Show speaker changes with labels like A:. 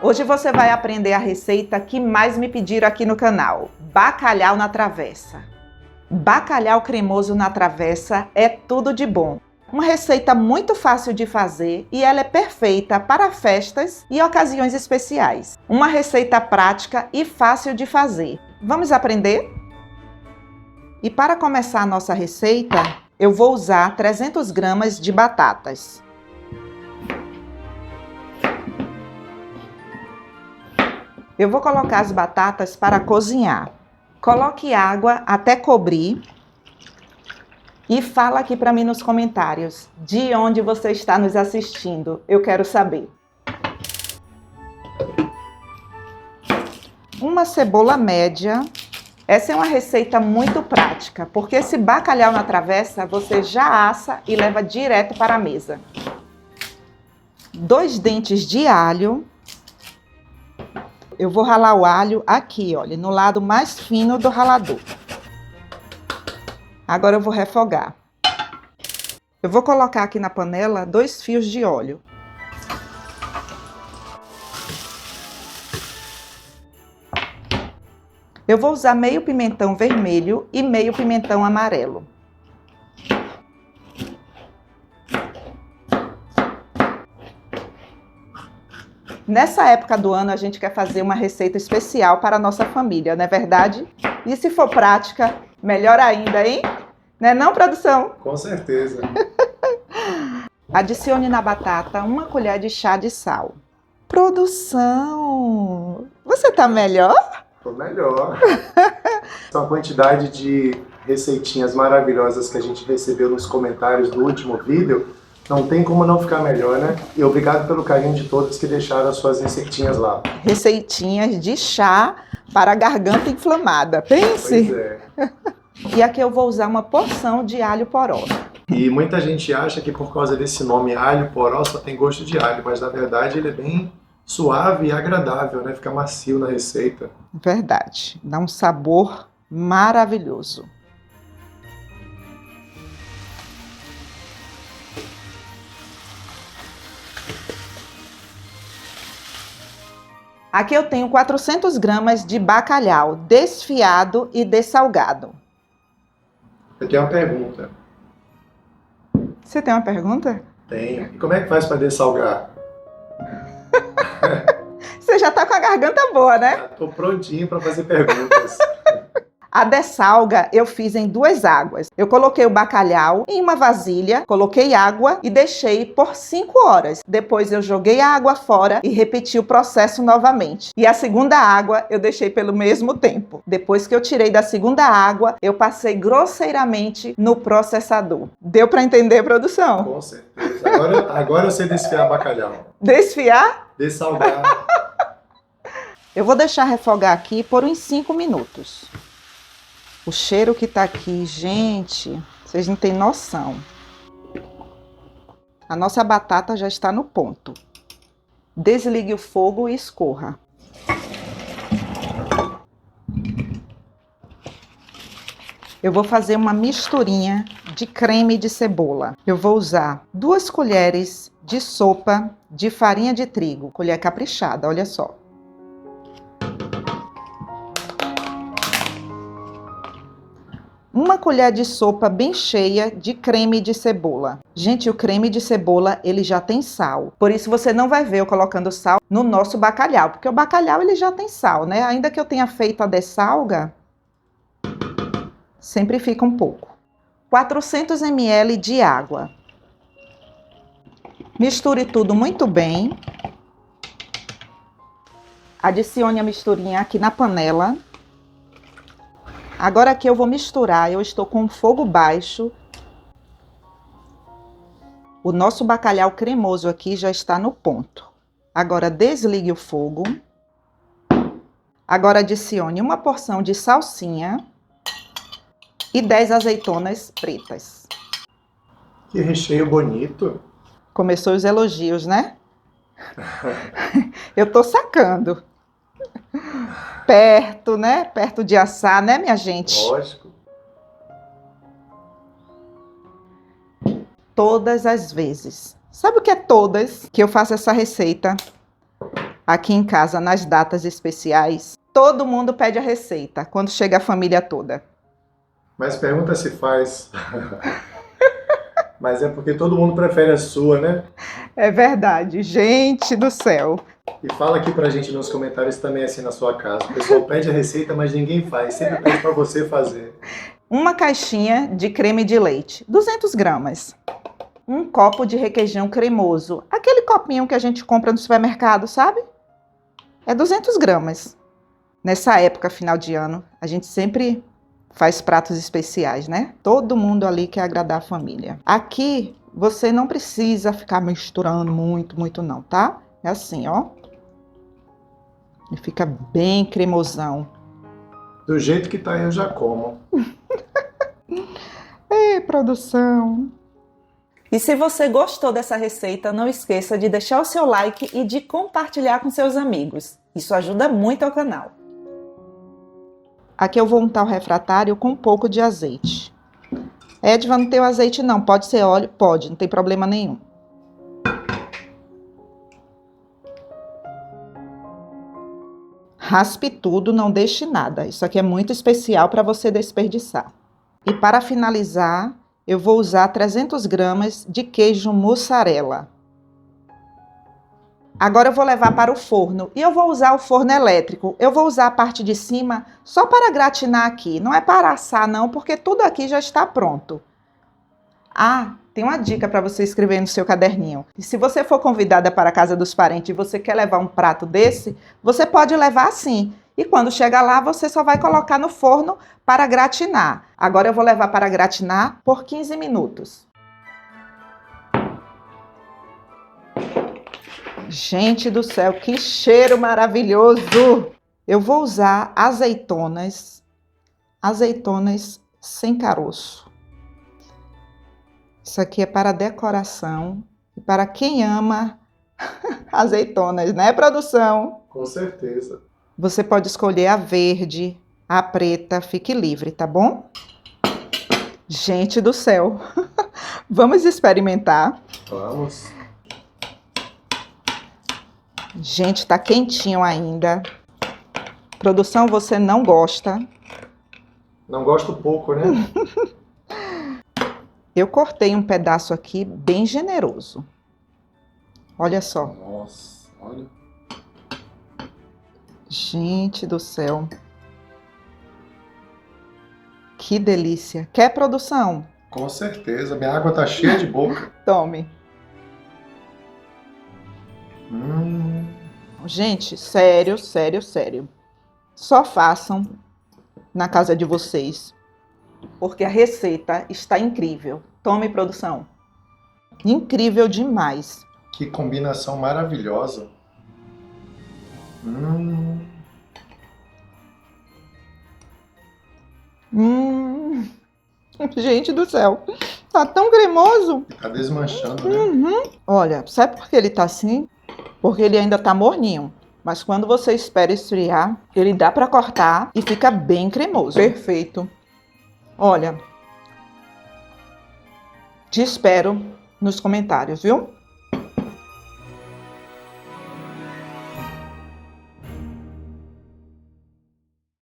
A: Hoje você vai aprender a receita que mais me pediram aqui no canal: bacalhau na travessa. Bacalhau cremoso na travessa é tudo de bom. Uma receita muito fácil de fazer e ela é perfeita para festas e ocasiões especiais. Uma receita prática e fácil de fazer. Vamos aprender? E para começar a nossa receita, eu vou usar 300 gramas de batatas. Eu vou colocar as batatas para cozinhar. Coloque água até cobrir e fala aqui para mim nos comentários de onde você está nos assistindo. Eu quero saber. Uma cebola média. Essa é uma receita muito prática, porque esse bacalhau na travessa você já assa e leva direto para a mesa. 2 dentes de alho. Eu vou ralar o alho aqui, olha, no lado mais fino do ralador. Agora eu vou refogar. Eu vou colocar aqui na panela 2 fios de óleo. Eu vou usar meio pimentão vermelho e meio pimentão amarelo. Nessa época do ano, a gente quer fazer uma receita especial para a nossa família, não é verdade? E se for prática, melhor ainda, hein? Não é não, produção?
B: Com certeza.
A: Adicione na batata 1 colher de chá de sal. Produção! Você tá melhor?
B: Tô melhor. Essa quantidade de receitinhas maravilhosas que a gente recebeu nos comentários do último vídeo, não tem como não ficar melhor, né? E obrigado pelo carinho de todos que deixaram as suas receitinhas lá.
A: Receitinhas de chá para a garganta inflamada. Pense!
B: Pois é.
A: E aqui eu vou usar uma porção de alho poró.
B: E muita gente acha que por causa desse nome alho poró só tem gosto de alho, mas na verdade ele é bem suave e agradável, né? Fica macio na receita.
A: Verdade. Dá um sabor maravilhoso. Aqui eu tenho 400 gramas de bacalhau desfiado e dessalgado.
B: Eu tenho uma pergunta.
A: Você tem uma pergunta?
B: Tenho. E como é que faz para dessalgar?
A: Você já tá com a garganta boa, né?
B: Já tô prontinho para fazer perguntas.
A: A dessalga eu fiz em 2 águas. Eu coloquei o bacalhau em uma vasilha, coloquei água e deixei por 5 horas. Depois eu joguei a água fora e repeti o processo novamente. E a segunda água eu deixei pelo mesmo tempo. Depois que eu tirei da segunda água, eu passei grosseiramente no processador. Deu para entender, produção?
B: Com certeza. Agora eu sei desfiar bacalhau.
A: Desfiar?
B: Dessalgar.
A: Eu vou deixar refogar aqui por uns 5 minutos. O cheiro que tá aqui, gente, vocês não têm noção. A nossa batata já está no ponto. Desligue o fogo e escorra. Eu vou fazer uma misturinha de creme de cebola. Eu vou usar 2 colheres de sopa de farinha de trigo, colher caprichada, olha só. Uma colher de sopa bem cheia de creme de cebola. Gente, o creme de cebola, ele já tem sal. Por isso você não vai ver eu colocando sal no nosso bacalhau, porque o bacalhau ele já tem sal, né? Ainda que eu tenha feito a dessalga, sempre fica um pouco. 400 ml de água. Misture tudo muito bem. Adicione a misturinha aqui na panela. Agora que eu vou misturar, eu estou com fogo baixo. O nosso bacalhau cremoso aqui já está no ponto. Agora desligue o fogo. Agora adicione uma porção de salsinha e 10 azeitonas pretas.
B: Que recheio bonito.
A: Começou os elogios, né? Eu tô sacando. Perto, né? Perto de assar, né, minha gente?
B: Lógico.
A: Todas as vezes. Sabe o que é todas que eu faço essa receita? Aqui em casa, nas datas especiais, todo mundo pede a receita quando chega a família toda.
B: Mas pergunta se faz. Mas é porque todo mundo prefere a sua, né?
A: É verdade, gente do céu.
B: E fala aqui pra gente nos comentários também assim na sua casa. O pessoal pede a receita, mas ninguém faz. Sempre pede pra você fazer.
A: Uma caixinha de creme de leite, 200 gramas. Um copo de requeijão cremoso, aquele copinho que a gente compra no supermercado, sabe? É 200 gramas. Nessa época, final de ano, a gente sempre faz pratos especiais, né? Todo mundo ali quer agradar a família. Aqui, você não precisa ficar misturando muito não, tá? É assim, ó. E fica bem cremosão.
B: Do jeito que tá, eu já como.
A: Ei, produção! E se você gostou dessa receita, não esqueça de deixar o seu like e de compartilhar com seus amigos. Isso ajuda muito ao canal. Aqui eu vou untar o refratário com um pouco de azeite. Edva, não tem o azeite não, pode ser óleo? Pode, não tem problema nenhum. Raspe tudo, não deixe nada. Isso aqui é muito especial para você desperdiçar. E para finalizar, eu vou usar 300 gramas de queijo mussarela. Agora eu vou levar para o forno e eu vou usar o forno elétrico. Eu vou usar a parte de cima só para gratinar aqui. Não é para assar não, porque tudo aqui já está pronto. Ah, tem uma dica para você escrever no seu caderninho. E se você for convidada para a casa dos parentes e você quer levar um prato desse, você pode levar assim. E quando chegar lá, você só vai colocar no forno para gratinar. Agora eu vou levar para gratinar por 15 minutos. Gente do céu, que cheiro maravilhoso! Eu vou usar azeitonas sem caroço. Isso aqui é para decoração e para quem ama azeitonas, né, produção?
B: Com certeza.
A: Você pode escolher a verde, a preta, fique livre, tá bom? Gente do céu, vamos experimentar?
B: Vamos.
A: Gente, tá quentinho ainda. Produção, você não gosta?
B: Não gosto pouco, né?
A: Eu cortei um pedaço aqui bem generoso. Olha só.
B: Nossa, olha.
A: Gente do céu. Que delícia. Quer, produção?
B: Com certeza. Minha água tá cheia de boca.
A: Tome. Gente, sério. Só façam na casa de vocês. Porque a receita está incrível. Tome, produção. Incrível demais.
B: Que combinação maravilhosa.
A: Gente do céu. Tá tão cremoso.
B: Tá desmanchando, né?
A: Olha, sabe por que ele tá assim? Porque ele ainda tá morninho. Mas quando você espera esfriar, ele dá pra cortar e fica bem cremoso. Perfeito. Olha, te espero nos comentários, viu?